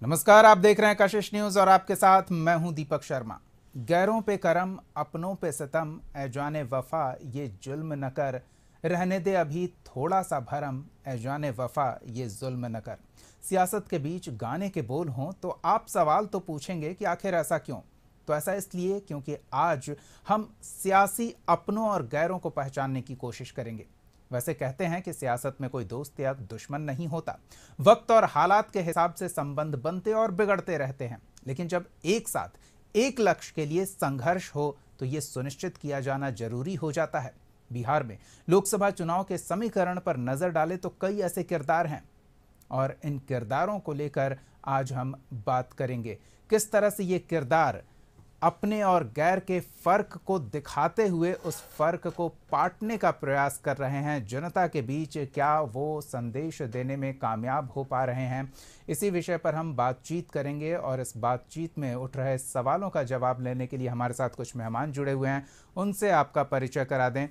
नमस्कार, आप देख रहे हैं कशिश न्यूज और आपके साथ मैं हूं दीपक शर्मा। गैरों पे करम, अपनों पे सितम, ए जाने वफा ये जुल्म न कर, रहने दे अभी थोड़ा सा भरम, ए जाने वफा ये जुल्म न कर। सियासत के बीच गाने के बोल हों तो आप सवाल तो पूछेंगे कि आखिर ऐसा क्यों। तो ऐसा इसलिए क्योंकि आज हम सियासी अपनों और गैरों को पहचानने की कोशिश करेंगे। वैसे कहते हैं कि सियासत में कोई दोस्त या दुश्मन नहीं होता, वक्त और हालात के हिसाब से संबंध बनते और बिगड़ते रहते हैं। लेकिन जब एक साथ एक लक्ष्य के लिए संघर्ष हो तो ये सुनिश्चित किया जाना जरूरी हो जाता है। बिहार में लोकसभा चुनाव के समीकरण पर नजर डालें तो कई ऐसे किरदार हैं और इन किरदारों को लेकर आज हम बात करेंगे। किस तरह से ये किरदार अपने और गैर के फर्क को दिखाते हुए उस फर्क को पाटने का प्रयास कर रहे हैं, जनता के बीच क्या वो संदेश देने में कामयाब हो पा रहे हैं, इसी विषय पर हम बातचीत करेंगे। और इस बातचीत में उठ रहे सवालों का जवाब लेने के लिए हमारे साथ कुछ मेहमान जुड़े हुए हैं, उनसे आपका परिचय करा दें।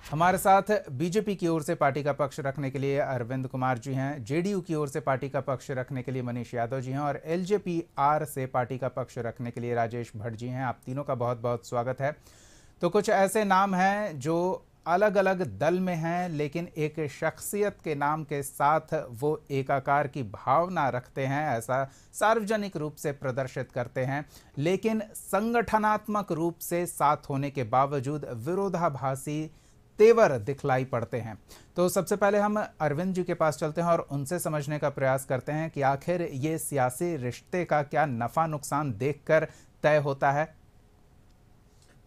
हमारे साथ बीजेपी की ओर से पार्टी का पक्ष रखने के लिए अरविंद कुमार जी हैं, जेडीयू की ओर से पार्टी का पक्ष रखने के लिए मनीष यादव जी हैं और एलजेपी-आर से पार्टी का पक्ष रखने के लिए राजेश भट्ट जी हैं। आप तीनों का बहुत बहुत स्वागत है। तो कुछ ऐसे नाम हैं जो अलग अलग दल में हैं लेकिन एक शख्सियत के नाम के साथ वो एकाकार की भावना रखते हैं, ऐसा सार्वजनिक रूप से प्रदर्शित करते हैं, लेकिन संगठनात्मक रूप से साथ होने के बावजूद विरोधाभासी तेवर दिखलाई पड़ते हैं। तो सबसे पहले हम अरविंद जी के पास चलते हैं और उनसे समझने का प्रयास करते हैं कि आखिर ये सियासी रिश्ते का क्या नफा नुकसान देखकर तय होता है।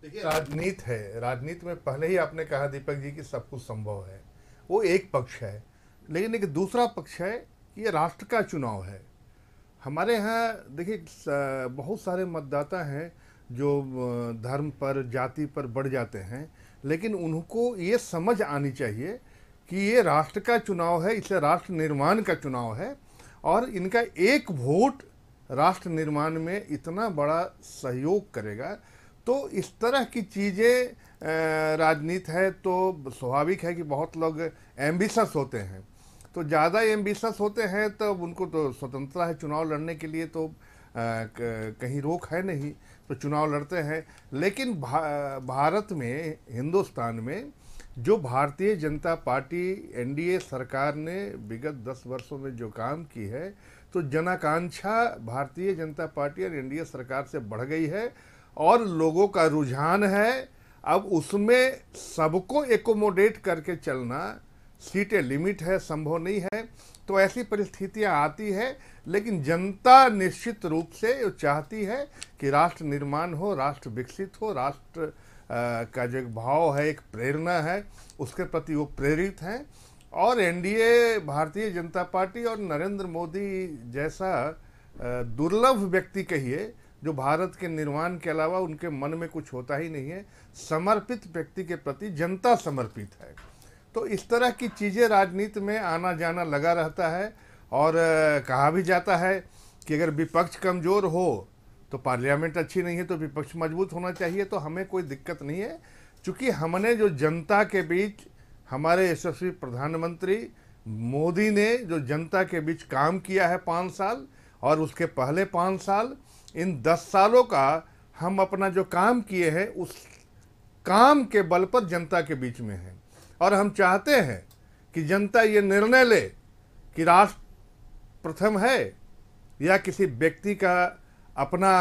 देखिए, राजनीति है, राजनीति में पहले ही आपने कहा दीपक जी कि सब कुछ संभव है, वो एक पक्ष है। लेकिन एक दूसरा पक्ष है कि ये राष्ट्र का चुनाव है। हमारे यहाँ देखिए बहुत सारे मतदाता हैं जो धर्म पर, जाति पर बढ़ जाते हैं, लेकिन उनको ये समझ आनी चाहिए कि ये राष्ट्र का चुनाव है, इसे राष्ट्र निर्माण का चुनाव है और इनका एक वोट राष्ट्र निर्माण में इतना बड़ा सहयोग करेगा। तो इस तरह की चीज़ें राजनीति है तो स्वाभाविक है कि बहुत लोग एम्बिशस होते हैं। तो ज़्यादा एम्बिशस होते हैं तो उनको तो स्वतंत्रता है चुनाव लड़ने के लिए, तो कहीं रोक है नहीं, तो चुनाव लड़ते हैं। लेकिन भारत में, हिंदुस्तान में जो भारतीय जनता पार्टी एनडीए सरकार ने विगत 10 वर्षों में जो काम की है, तो जनाकांक्षा भारतीय जनता पार्टी और एनडीए सरकार से बढ़ गई है और लोगों का रुझान है अब उसमें सबको एकोमोडेट करके चलना। सीटें लिमिट है, संभव नहीं है, तो ऐसी परिस्थितियां आती है। लेकिन जनता निश्चित रूप से चाहती है कि राष्ट्र निर्माण हो, राष्ट्र विकसित हो, राष्ट्र का जो एक भाव है, एक प्रेरणा है, उसके प्रति वो प्रेरित हैं। और एनडीए, भारतीय जनता पार्टी और नरेंद्र मोदी जैसा दुर्लभ व्यक्ति कहिए, जो भारत के निर्माण के अलावा उनके मन में कुछ होता ही नहीं है, समर्पित व्यक्ति के प्रति जनता समर्पित है। तो इस तरह की चीज़ें राजनीति में आना जाना लगा रहता है। और कहा भी जाता है कि अगर विपक्ष कमज़ोर हो तो पार्लियामेंट अच्छी नहीं है, तो विपक्ष मजबूत होना चाहिए। तो हमें कोई दिक्कत नहीं है, क्योंकि हमने जो जनता के बीच, हमारे यशस्वी प्रधानमंत्री मोदी ने जो जनता के बीच काम किया है 5 साल और उसके पहले 5 साल, इन 10 सालों का हम अपना जो काम किए हैं उस काम के बल पर जनता के बीच में हैं। और हम चाहते हैं कि जनता ये निर्णय ले कि राष्ट्र प्रथम है या किसी व्यक्ति का अपना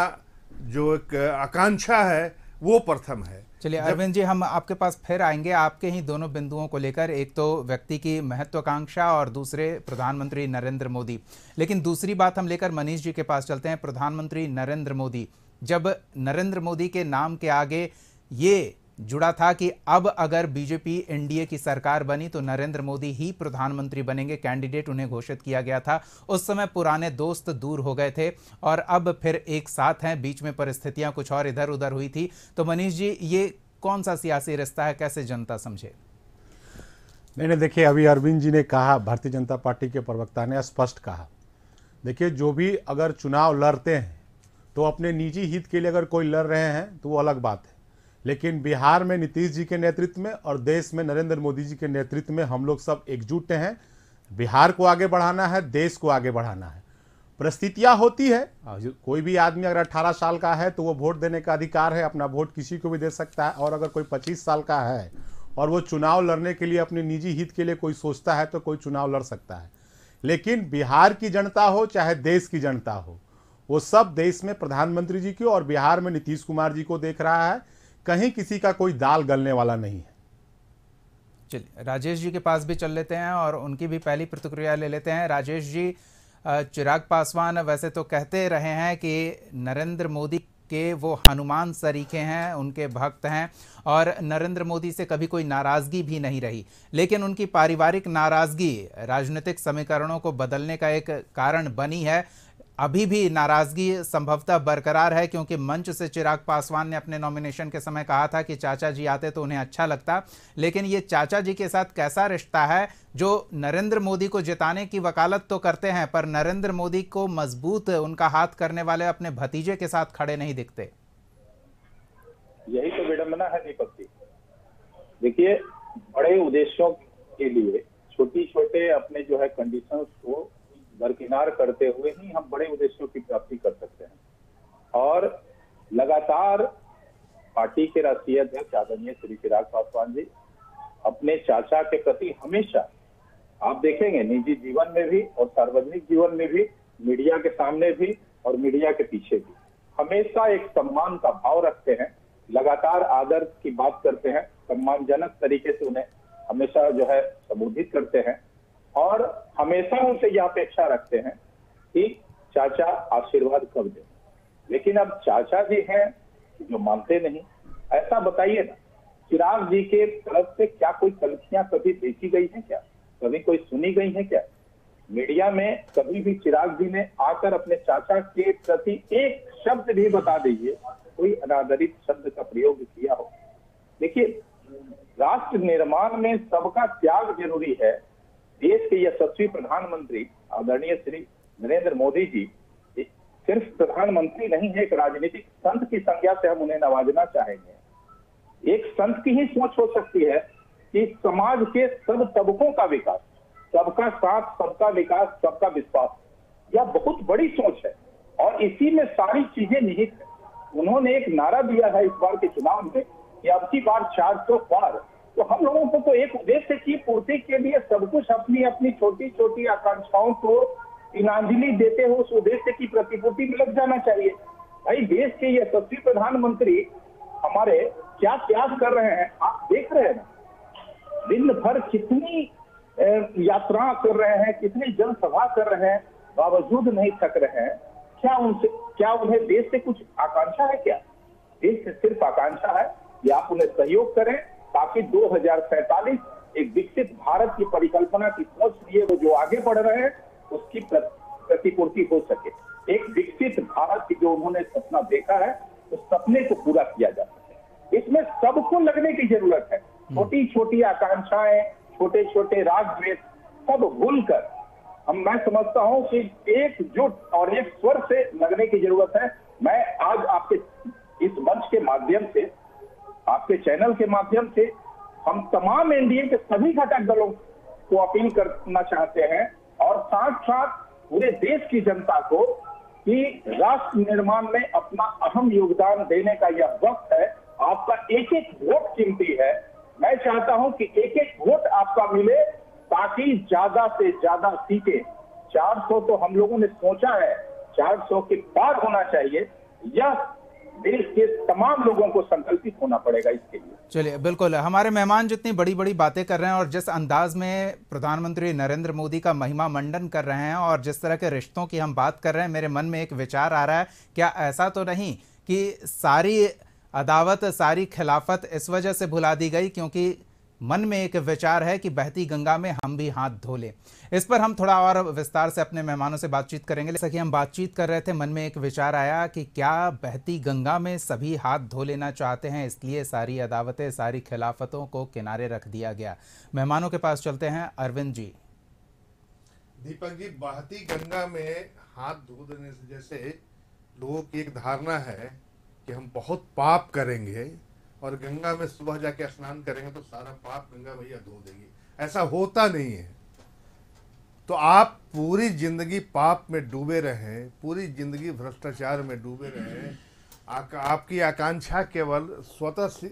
जो एक आकांक्षा है वो प्रथम है। चलिए अरविंद जी, हम आपके पास फिर आएंगे आपके ही दोनों बिंदुओं को लेकर, एक तो व्यक्ति की महत्वाकांक्षा और दूसरे प्रधानमंत्री नरेंद्र मोदी। लेकिन दूसरी बात हम लेकर मनीष जी के पास चलते हैं। प्रधानमंत्री नरेंद्र मोदी, जब नरेंद्र मोदी के नाम के आगे ये जुड़ा था कि अब अगर बीजेपी एनडीए की सरकार बनी तो नरेंद्र मोदी ही प्रधानमंत्री बनेंगे, कैंडिडेट उन्हें घोषित किया गया था। उस समय पुराने दोस्त दूर हो गए थे और अब फिर एक साथ हैं, बीच में परिस्थितियां कुछ और इधर उधर हुई थी। तो मनीष जी, ये कौन सा सियासी रिश्ता है, कैसे जनता समझे? नहीं, देखिए, अभी अरविंद जी ने कहा, भारतीय जनता पार्टी के प्रवक्ता ने स्पष्ट कहा, देखिए जो भी अगर चुनाव लड़ते हैं तो अपने निजी हित के लिए अगर कोई लड़ रहे हैं तो वो अलग बात है। लेकिन बिहार में नीतीश जी के नेतृत्व में और देश में नरेंद्र मोदी जी के नेतृत्व में हम लोग सब एकजुट हैं। बिहार को आगे बढ़ाना है, देश को आगे बढ़ाना है। परिस्थितियां होती है। कोई भी आदमी अगर 18 साल का है तो वो वोट देने का अधिकार है, अपना वोट किसी को भी दे सकता है। और अगर कोई 25 साल का है और वो चुनाव लड़ने के लिए अपने निजी हित के लिए कोई सोचता है तो कोई चुनाव लड़ सकता है। लेकिन बिहार की जनता हो चाहे देश की जनता हो, वो सब देश में प्रधानमंत्री जी को और बिहार में नीतीश कुमार जी को देख रहा है। कहीं किसी का कोई दाल गलने वाला नहीं है। चलिए राजेश जी के पास भी चल लेते हैं और उनकी भी पहली प्रतिक्रिया ले लेते हैं। राजेश जी, चिराग पासवान वैसे तो कहते रहे हैं कि नरेंद्र मोदी के वो हनुमान सरीखे हैं, उनके भक्त हैं और नरेंद्र मोदी से कभी कोई नाराज़गी भी नहीं रही, लेकिन उनकी पारिवारिक नाराज़गी राजनीतिक समीकरणों को बदलने का एक कारण बनी है। अभी भी नाराज़गी संभवतः बरकरार है, क्योंकि मंच से चिराग पासवान ने अपने नॉमिनेशन के समय कहा था कि चाचा जी आते तो उन्हें अच्छा लगता, लेकिन ये चाचा जी के साथ कैसा रिश्ता है जो नरेंद्र मोदी को जिताने की वकालत तो करते हैं, पर नरेंद्र मोदी को मजबूत उनका हाथ करने वाले अपने भतीजे के साथ खड़े नहीं दिखते। यही तो विडंबना है दीपक जी। देखिए, बड़े उद्देश्यों के लिए छोटी छोटे अपने जो है कंडीशंस को दरकिनार करते हुए ही हम बड़े उद्देश्यों की प्राप्ति कर सकते हैं। और लगातार पार्टी के राष्ट्रीय अध्यक्ष आदरणीय श्री चिराग पासवान जी अपने चाचा के प्रति हमेशा, आप देखेंगे निजी जीवन में भी और सार्वजनिक जीवन में भी, मीडिया के सामने भी और मीडिया के पीछे भी, हमेशा एक सम्मान का भाव रखते हैं। लगातार आदर की बात करते हैं, सम्मानजनक तरीके से उन्हें हमेशा जो है संबोधित करते हैं और हमेशा उनसे यह अपेक्षा रखते हैं कि चाचा आशीर्वाद कब दें। लेकिन अब चाचा जी हैं जो मानते नहीं। ऐसा बताइए ना, चिराग जी के तरफ से क्या कोई गलतियां कभी देखी गई है क्या? कभी कोई सुनी गई है क्या? मीडिया में कभी भी चिराग जी ने आकर अपने चाचा के प्रति एक शब्द भी बता दीजिए, कोई अनादरित शब्द का प्रयोग किया हो? देखिए, राष्ट्र निर्माण में सबका त्याग जरूरी है। देश के यशस्वी प्रधानमंत्री आदरणीय श्री नरेंद्र मोदी जी सिर्फ प्रधानमंत्री नहीं है, एक राजनीतिक संत की संज्ञा से हम उन्हें नवाजना चाहेंगे। एक संत की ही सोच हो सकती है कि समाज के सब तबकों का विकास, सबका साथ, सबका विकास, सबका विश्वास, यह बहुत बड़ी सोच है और इसी में सारी चीजें निहित है। उन्होंने एक नारा दिया है इस बार के चुनाव में कि अब की बार 400 पार। तो हम लोगों को तो एक उद्देश्य की पूर्ति के लिए सब कुछ अपनी अपनी छोटी छोटी आकांक्षाओं को ईमानदारी देते हो उस उद्देश्य की प्रतिपूर्ति में लग जाना चाहिए। भाई, देश के यशस्वी प्रधानमंत्री हमारे क्या त्याग कर रहे हैं आप देख रहे हैं ना। दिन भर कितनी यात्रा कर रहे हैं, कितनी जनसभा कर रहे हैं, बावजूद नहीं थक रहे हैं। क्या उन्हें देश से कुछ आकांक्षा है क्या? देश से सिर्फ आकांक्षा है कि आप उन्हें सहयोग करें ताकि 2047 एक विकसित भारत की परिकल्पना की सोच लिए वो जो आगे बढ़ रहे हैं उसकी प्रतिपूर्ति हो सके। एक विकसित भारत की जो उन्होंने सपना देखा है उस सपने को पूरा किया जा सके। इसमें सबको लगने की जरूरत है। छोटी छोटी आकांक्षाएं, छोटे छोटे राग द्वेष सब भूलकर मैं समझता हूं कि एकजुट और एक स्वर से लगने की जरूरत है। मैं आज आपके इस मंच के माध्यम से, आपके चैनल के माध्यम से हम तमाम एनडीए के सभी घटक दलों को अपील करना चाहते हैं और साथ साथ पूरे देश की जनता को कि राष्ट्र निर्माण में अपना अहम योगदान देने का यह वक्त है। आपका एक एक वोट कीमती है। मैं चाहता हूं कि एक एक वोट आपका मिले ताकि ज्यादा से ज्यादा सीटें, 400 तो हम लोगों ने सोचा है 400 के पार होना चाहिए। यह देश के तमाम लोगों को संकल्पित होना पड़ेगा इसके लिए। चलिए, बिल्कुल, हमारे मेहमान जितनी बड़ी बड़ी बातें कर रहे हैं और जिस अंदाज में प्रधानमंत्री नरेंद्र मोदी का महिमा मंडन कर रहे हैं और जिस तरह के रिश्तों की हम बात कर रहे हैं, मेरे मन में एक विचार आ रहा है, क्या ऐसा तो नहीं कि सारी अदावत, सारी खिलाफत इस वजह से भुला दी गई क्योंकि मन में एक विचार है कि बहती गंगा में हम भी हाथ धो लें? इस पर हम थोड़ा और विस्तार से अपने मेहमानों से बातचीत करेंगे। जैसा कि हम बातचीत कर रहे थे, मन में एक विचार आया कि क्या बहती गंगा में सभी हाथ धो लेना चाहते हैं, इसलिए सारी अदावतें, सारी खिलाफतों को किनारे रख दिया गया? मेहमानों के पास चलते हैं। अरविंद जी। दीपक जी, बहती गंगा में हाथ धो देने से जैसे लोगों की एक धारणा है कि हम बहुत पाप करेंगे और गंगा में सुबह जाके स्नान करेंगे तो सारा पाप गंगा मैया धो देगी। ऐसा होता नहीं है। तो आप पूरी जिंदगी पाप में डूबे रहे, पूरी जिंदगी भ्रष्टाचार में डूबे रहे, आपकी आकांक्षा केवल स्वतः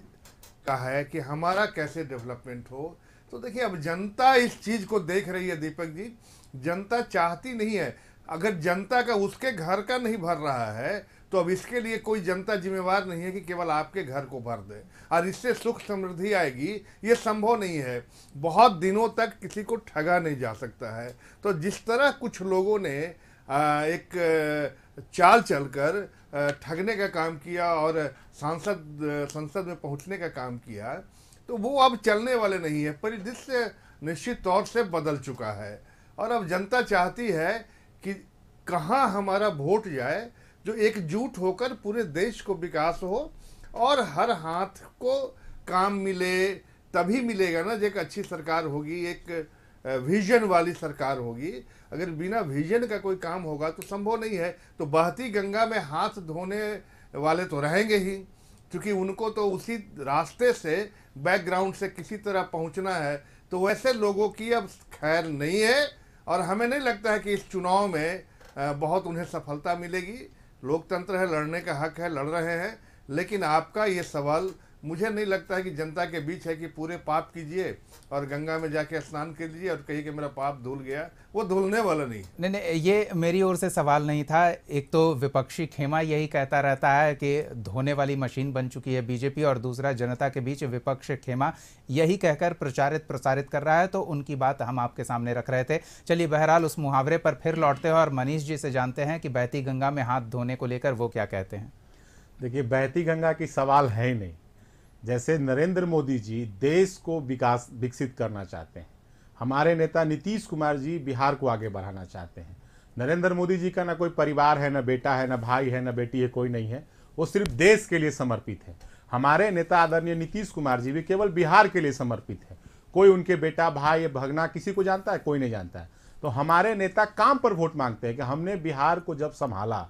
का है कि हमारा कैसे डेवलपमेंट हो। तो देखिए, अब जनता इस चीज को देख रही है दीपक जी। जनता चाहती नहीं है, अगर जनता का उसके घर का नहीं भर रहा है तो अब इसके लिए कोई जनता जिम्मेवार नहीं है कि केवल आपके घर को भर दे और इससे सुख समृद्धि आएगी, ये संभव नहीं है। बहुत दिनों तक किसी को ठगा नहीं जा सकता है। तो जिस तरह कुछ लोगों ने एक चाल चलकर ठगने का काम किया और संसद में पहुंचने का काम किया, तो वो अब चलने वाले नहीं है। परिदृश्य निश्चित तौर से बदल चुका है और अब जनता चाहती है कि कहाँ हमारा वोट जाए, जो एकजुट होकर पूरे देश को विकास हो और हर हाथ को काम मिले, तभी मिलेगा ना। जो एक अच्छी सरकार होगी, एक विजन वाली सरकार होगी। अगर बिना विजन का कोई काम होगा तो संभव नहीं है। तो बहती गंगा में हाथ धोने वाले तो रहेंगे ही, क्योंकि उनको तो उसी रास्ते से, बैकग्राउंड से किसी तरह पहुंचना है। तो वैसे लोगों की अब खैर नहीं है और हमें नहीं लगता है कि इस चुनाव में बहुत उन्हें सफलता मिलेगी। लोकतंत्र है, लड़ने का हक है, लड़ रहे हैं। लेकिन आपका ये सवाल मुझे नहीं लगता है कि जनता के बीच है कि पूरे पाप कीजिए और गंगा में जाके स्नान कीजिए और कहिए कि मेरा पाप धुल गया। वो धुलने वाला नहीं। नहीं, ये मेरी ओर से सवाल नहीं था। एक तो विपक्षी खेमा यही कहता रहता है कि धोने वाली मशीन बन चुकी है बीजेपी, और दूसरा जनता के बीच विपक्ष खेमा यही कहकर प्रसारित कर रहा है। तो उनकी बात हम आपके सामने रख रहे थे। चलिए, बहरहाल उस मुहावरे पर फिर लौटते हैं और मनीष जी से जानते हैं कि बहती गंगा में हाथ धोने को लेकर वो क्या कहते हैं। देखिए, बहती गंगा की सवाल है ही नहीं। जैसे नरेंद्र मोदी जी देश को विकसित करना चाहते हैं, हमारे नेता नीतीश कुमार जी बिहार को आगे बढ़ाना चाहते हैं। नरेंद्र मोदी जी का ना कोई परिवार है, ना बेटा है, ना भाई है, ना बेटी है, कोई नहीं है। वो सिर्फ देश के लिए समर्पित है। हमारे नेता आदरणीय नीतीश कुमार जी भी केवल बिहार के लिए समर्पित है। कोई उनके बेटा, भाई, भगना किसी को जानता है? कोई नहीं जानता है। तो हमारे नेता काम पर वोट मांगते हैं कि हमने बिहार को जब संभाला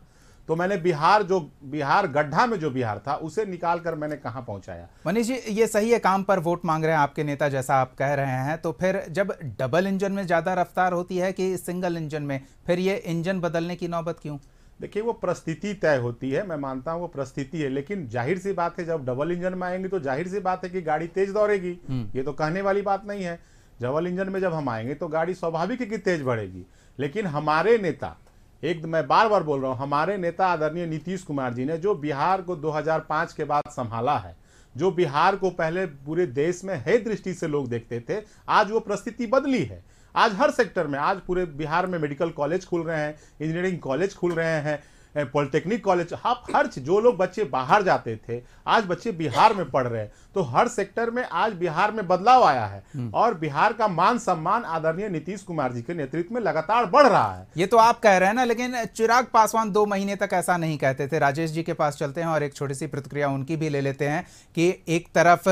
तो मैंने बिहार गड्ढा में जो बिहार था उसे निकाल कर मैंने कहां पहुंचाया। मनीष जी, ये सही है, काम पर वोट मांग रहे हैं आपके नेता, जैसा आप कह रहे हैं। तो फिर जब डबल इंजन में ज्यादा रफ्तार होती है कि सिंगल इंजन में, फिर ये इंजन बदलने की नौबत क्यों? देखिए, वो परिस्थिति तय होती है, मैं मानता हूं वो परिस्थिति है। लेकिन जाहिर सी बात है, जब डबल इंजन में आएंगे तो जाहिर सी बात है कि गाड़ी तेज दौड़ेगी। ये तो कहने वाली बात नहीं है। डबल इंजन में जब हम आएंगे तो गाड़ी स्वाभाविक है कि तेज बढ़ेगी। लेकिन हमारे नेता, मैं बार बार बोल रहा हूं, हमारे नेता आदरणीय नीतीश कुमार जी ने जो बिहार को 2005 के बाद संभाला है, जो बिहार को पहले पूरे देश में है दृष्टि से लोग देखते थे, आज वो परिस्थिति बदली है। आज हर सेक्टर में, आज पूरे बिहार में मेडिकल कॉलेज खुल रहे हैं, इंजीनियरिंग कॉलेज खुल रहे हैं, पॉलिटेक्निक कॉलेज, हर चीज। जो लोग बच्चे बाहर जाते थे आज बच्चे बिहार में पढ़ रहे हैं। तो हर सेक्टर में आज बिहार में बदलाव आया है और बिहार का मान सम्मान आदरणीय नीतीश कुमार जी के नेतृत्व में लगातार बढ़ रहा है। ये तो आप कह रहे हैं ना, लेकिन चिराग पासवान 2 महीने तक ऐसा नहीं कहते थे। राजेश जी के पास चलते हैं और एक छोटी सी प्रतिक्रिया उनकी भी ले लेते हैं कि एक तरफ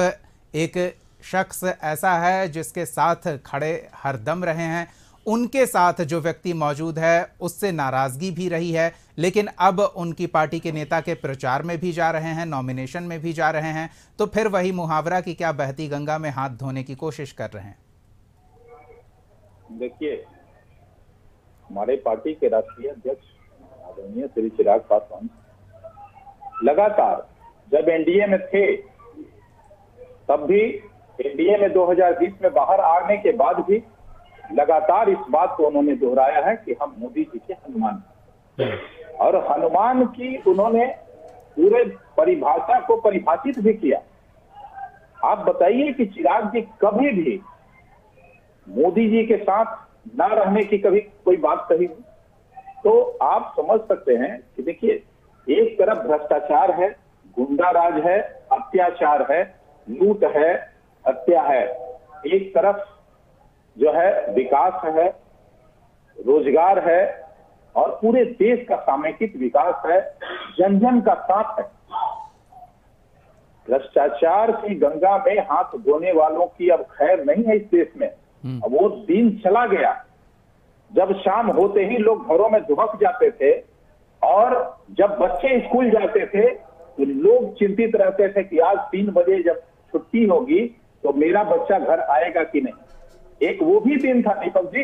एक शख्स ऐसा है जिसके साथ खड़े हरदम रहे हैं, उनके साथ जो व्यक्ति मौजूद है उससे नाराजगी भी रही है, लेकिन अब उनकी पार्टी के नेता के प्रचार में भी जा रहे हैं, नॉमिनेशन में भी जा रहे हैं। तो फिर वही मुहावरा कि क्या बहती गंगा में हाथ धोने की कोशिश कर रहे हैं। देखिए, हमारे पार्टी के राष्ट्रीय अध्यक्ष आदरणीय श्री चिराग पासवान लगातार जब एनडीए में थे, तब भी एनडीए में 2020 में बाहर आने के बाद भी लगातार इस बात को उन्होंने दोहराया है कि हम मोदी जी के हनुमान हैं। और हनुमान की उन्होंने पूरे परिभाषा को परिभाषित भी किया। आप बताइए कि चिराग जी कभी भी मोदी जी के साथ ना रहने की कभी कोई बात कही? तो आप समझ सकते हैं कि देखिए, एक तरफ भ्रष्टाचार है, गुंडाराज है, अत्याचार है, लूट है, हत्या है, एक तरफ जो है विकास है, रोजगार है और पूरे देश का सामूहिक विकास है, जन जन का साथ है। भ्रष्टाचार की गंगा में हाथ धोने वालों की अब खैर नहीं है इस देश में। अब वो दिन चला गया जब शाम होते ही लोग घरों में दुबक जाते थे और जब बच्चे स्कूल जाते थे तो लोग चिंतित रहते थे कि आज 3 बजे जब छुट्टी होगी तो मेरा बच्चा घर आएगा कि नहीं। एक वो भी दिन था दीपक जी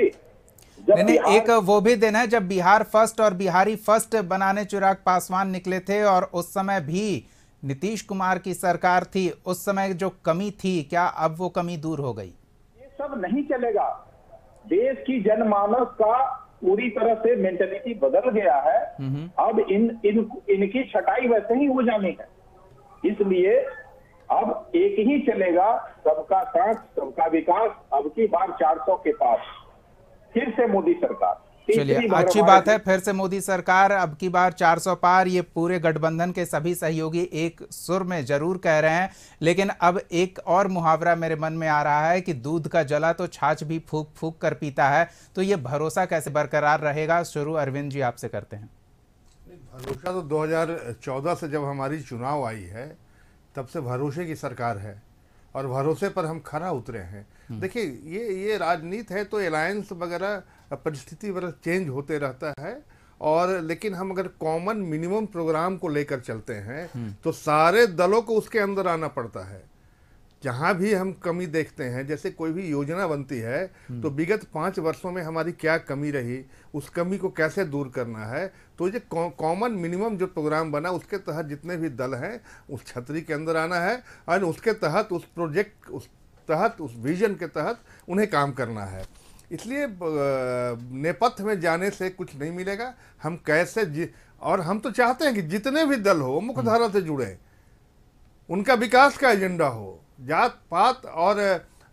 नहीं, एक वो भी दिन है जब बिहार फर्स्ट और बिहारी फर्स्ट बनाने चिराग पासवान निकले थे, और उस समय भी नीतीश कुमार की सरकार थी। उस समय जो कमी थी, क्या अब वो कमी दूर हो गई? ये सब नहीं चलेगा। देश की जनमानस का पूरी तरह से मेंटेलिटी बदल गया है। अब इनकी छटाई वैसे ही हो जानी है। इसलिए अब एक ही चलेगा, सबका साथ सबका विकास। अब की बार 400 के पास, फिर से मोदी सरकार। चलिए, अच्छी बात है, फिर से मोदी सरकार, अब की बार 400 पार। ये पूरे गठबंधन के सभी सहयोगी एक सुर में जरूर कह रहे हैं। लेकिन अब एक और मुहावरा मेरे मन में आ रहा है कि दूध का जला तो छाछ भी फूंक फूंक कर पीता है। तो ये भरोसा कैसे बरकरार रहेगा? शुरू अरविंद जी आपसे करते हैं। भरोसा तो 2014 से जब हमारी चुनाव आई है तब से भरोसे की सरकार है, और भरोसे पर हम खरा उतरे हैं। देखिए, ये राजनीति है, तो अलायंस वगैरह परिस्थिति वगैरह चेंज होते रहता है। और लेकिन हम अगर कॉमन मिनिमम प्रोग्राम को लेकर चलते हैं तो सारे दलों को उसके अंदर आना पड़ता है। जहाँ भी हम कमी देखते हैं, जैसे कोई भी योजना बनती है तो विगत 5 वर्षों में हमारी क्या कमी रही, उस कमी को कैसे दूर करना है, तो ये कॉमन मिनिमम जो प्रोग्राम बना उसके तहत जितने भी दल हैं उस छतरी के अंदर आना है, और उसके तहत उस प्रोजेक्ट उस विजन के तहत उन्हें काम करना है। इसलिए नेपथ्य में जाने से कुछ नहीं मिलेगा। हम कैसे और हम तो चाहते हैं कि जितने भी दल हो मुख्यधारा से जुड़े, उनका विकास का एजेंडा हो। जात पात और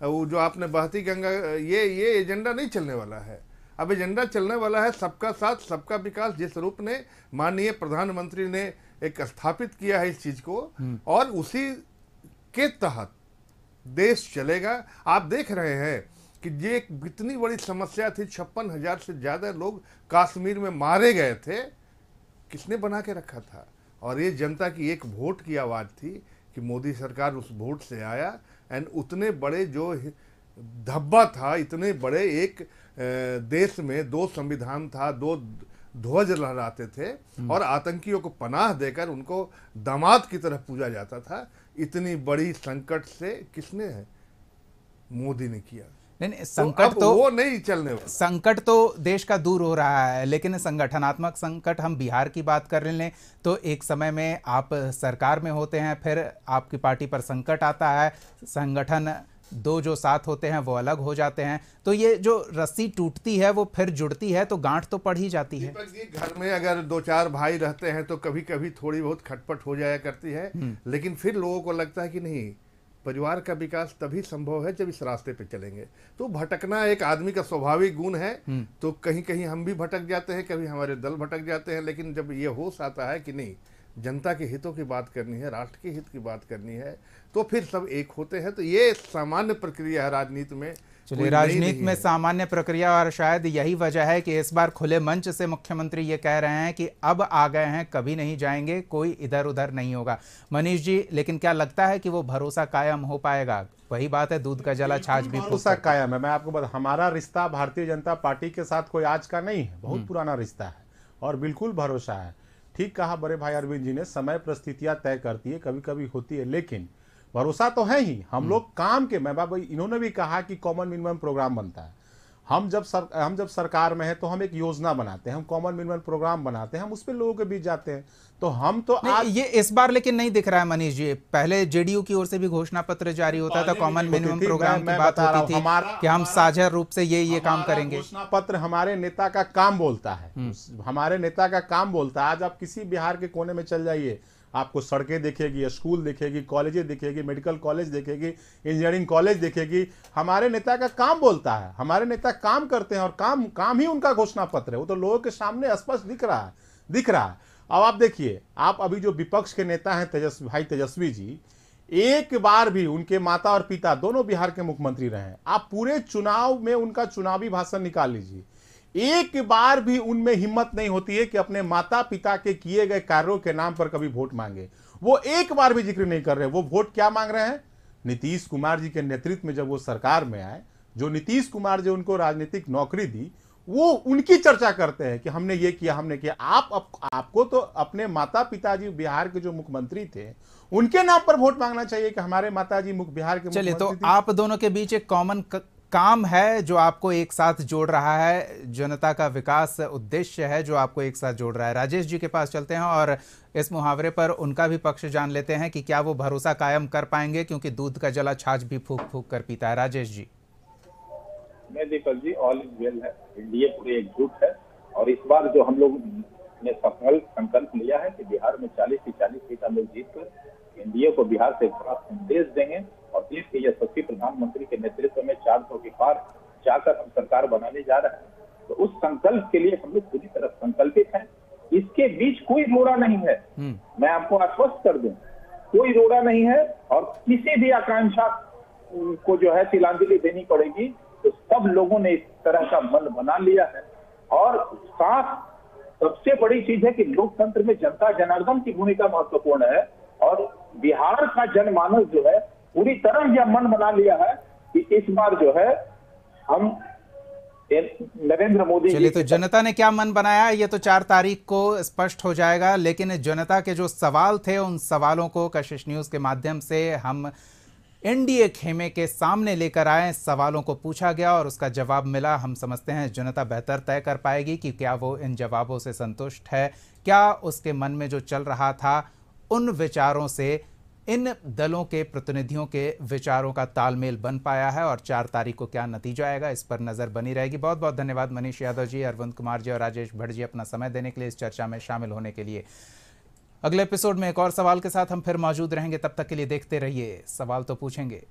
जो आपने बहती गंगा, ये एजेंडा नहीं चलने वाला है। अब एजेंडा चलने वाला है सबका साथ सबका विकास, जिस रूप ने माननीय प्रधानमंत्री ने एक स्थापित किया है इस चीज को, और उसी के तहत देश चलेगा। आप देख रहे हैं कि ये एक इतनी बड़ी समस्या थी, 56,000 से ज्यादा लोग कश्मीर में मारे गए थे, किसने बना के रखा था? और ये जनता की एक वोट की आवाज थी कि मोदी सरकार उस वोट से आया। एंड उतने बड़े जो धब्बा था, इतने बड़े एक देश में 2 संविधान था, 2 ध्वज लहराते थे, और आतंकियों को पनाह देकर उनको दामाद की तरह पूजा जाता था। इतनी बड़ी संकट से किसने है? मोदी ने किया। नहीं, संकट तो वो नहीं चलने वाला। संकट तो देश का दूर हो रहा है, लेकिन संगठनात्मक संकट, हम बिहार की बात कर लें तो एक समय में आप सरकार में होते हैं, फिर आपकी पार्टी पर संकट आता है, संगठन 2 जो साथ होते हैं वो अलग हो जाते हैं, तो ये जो रस्सी टूटती है वो फिर जुड़ती है, तो गांठ तो पड़ ही जाती है। घर में अगर 2-4 भाई रहते हैं तो कभी कभी थोड़ी बहुत खटपट हो जाया करती है, लेकिन फिर लोगों को लगता है कि नहीं, परिवार का विकास तभी संभव है जब इस रास्ते पे चलेंगे। तो भटकना एक आदमी का स्वाभाविक गुण है। तो कहीं कहीं हम भी भटक जाते हैं, कभी हमारे दल भटक जाते हैं, लेकिन जब ये होश आता है कि नहीं, जनता के हितों की बात करनी है, राष्ट्र के हित की बात करनी है, तो फिर सब एक होते हैं। तो ये सामान्य प्रक्रिया है राजनीति में। चलिए, राजनीति में सामान्य प्रक्रिया, और शायद यही वजह है कि इस बार खुले मंच से मुख्यमंत्री ये कह रहे हैं कि अब आ गए हैं, कभी नहीं जाएंगे, कोई इधर उधर नहीं होगा। मनीष जी, लेकिन क्या लगता है कि वो भरोसा कायम हो पाएगा? वही बात है, दूध का जला छाछ भी भरोसा कायम है। मैं आपको बता, हमारा रिश्ता भारतीय जनता पार्टी के साथ कोई आज का नहीं है, बहुत पुराना रिश्ता है, और बिल्कुल भरोसा है। ठीक कहा बड़े भाई अरविंद जी ने, समय परिस्थितियां तय करती है, कभी कभी होती है, लेकिन भरोसा तो है ही। हम लोग काम के, मैं बाबा इन्होंने भी कहा कि कॉमन मिनिमम प्रोग्राम बनता है। हम जब सरकार में है तो हम एक योजना बनाते हैं, हम कॉमन मिनिमम प्रोग्राम बनाते हैं, हम उस पर लोगों के बीच जाते हैं। तो हम तो आज ये इस बार लेकिन नहीं दिख रहा है मनीष जी। पहले जेडीयू की ओर से भी घोषणा पत्र जारी होता था, कॉमन मिनिमम प्रोग्राम की बात होती थी कि हम साझा रूप से ये काम करेंगे। घोषणा पत्र हमारे नेता का काम बोलता है, हमारे नेता का काम बोलता है। आज आप किसी बिहार के कोने में चल जाइए, आपको सड़कें दिखेगी, स्कूल दिखेगी, कॉलेजें दिखेगी, मेडिकल कॉलेज दिखेगी, इंजीनियरिंग कॉलेज दिखेगी। हमारे नेता का काम बोलता है, हमारे नेता काम करते हैं, और काम ही उनका घोषणा पत्र है। वो तो लोगों के सामने स्पष्ट दिख रहा है। अब आप देखिए, आप अभी जो विपक्ष के नेता हैं तेजस्वी जी, एक बार भी उनके माता और पिता दोनों बिहार के मुख्यमंत्री रहे हैं। आप पूरे चुनाव में उनका चुनावी भाषण निकाल लीजिए, एक बार भी उनमें हिम्मत नहीं होती है कि अपने माता पिता के किए गए कार्यों के नाम पर कभी वोट मांगे। वो एक बार भी जिक्र नहीं कर रहे। वो वोट क्या मांग रहे हैं? नीतीश कुमार जी के नेतृत्व में जब वो सरकार में आए, जो नीतीश कुमार जी उनको राजनीतिक नौकरी दी, वो उनकी चर्चा करते हैं कि हमने ये किया, हमने किया। आपको तो अपने माता पिताजी बिहार के जो मुख्यमंत्री थे उनके नाम पर वोट मांगना चाहिए कि हमारे माताजी बिहार के। चलिए, तो आप दोनों के बीच एक कॉमन काम है जो आपको एक साथ जोड़ रहा है, जनता का विकास उद्देश्य है जो आपको एक साथ जोड़ रहा है। राजेश जी के पास चलते हैं और इस मुहावरे पर उनका भी पक्ष जान लेते हैं कि क्या वो भरोसा कायम कर पाएंगे, क्योंकि दूध का जला छाछ भी फूक फूक कर पीता है। राजेश जी। मैं Deepak ji, all is well है, एनडीए पूरे एकजुट है और इस बार जो हम लोग ने संकल्प लिया है कि बिहार में 40 की 40 सीट हम लोग जीत कर एनडीए को बिहार से एक बड़ा संदेश देंगे और देश के यशस्वी प्रधानमंत्री के नेतृत्व में 400 के पार जाकर हम सरकार बनाने जा रहे हैं। तो उस संकल्प के लिए हम लोग पूरी तरह संकल्पित हैं। इसके बीच कोई रोड़ा नहीं है, मैं आपको आश्वस्त कर दूं, कोई रोड़ा नहीं है और किसी भी आकांक्षा को जो है तिलांजलि देनी पड़ेगी तो सब लोगों ने इस तरह का मन बना लिया है। और साथ सबसे बड़ी चीज है कि लोकतंत्र में जनता जनार्दन की भूमिका महत्वपूर्ण है और बिहार का जनमानस जो है पूरी तरह यह मन बना लिया है कि इस बार जो है हम नरेंद्र मोदी। चलिए, तो जनता ने क्या मन बनाया ये तो 4 तारीख को स्पष्ट हो जाएगा, लेकिन जनता के जो सवाल थे उन सवालों को कशिश न्यूज के माध्यम से हम एनडीए खेमे के सामने लेकर आए। सवालों को पूछा गया और उसका जवाब मिला। हम समझते हैं जनता बेहतर तय कर पाएगी कि क्या वो इन जवाबों से संतुष्ट है, क्या उसके मन में जो चल रहा था उन विचारों से इन दलों के प्रतिनिधियों के विचारों का तालमेल बन पाया है और 4 तारीख को क्या नतीजा आएगा इस पर नजर बनी रहेगी। बहुत बहुत धन्यवाद मनीष यादव जी, अरविंद कुमार जी और राजेश भट्ट जी अपना समय देने के लिए, इस चर्चा में शामिल होने के लिए। अगले एपिसोड में एक और सवाल के साथ हम फिर मौजूद रहेंगे। तब तक के लिए देखते रहिए सवाल तो पूछेंगे।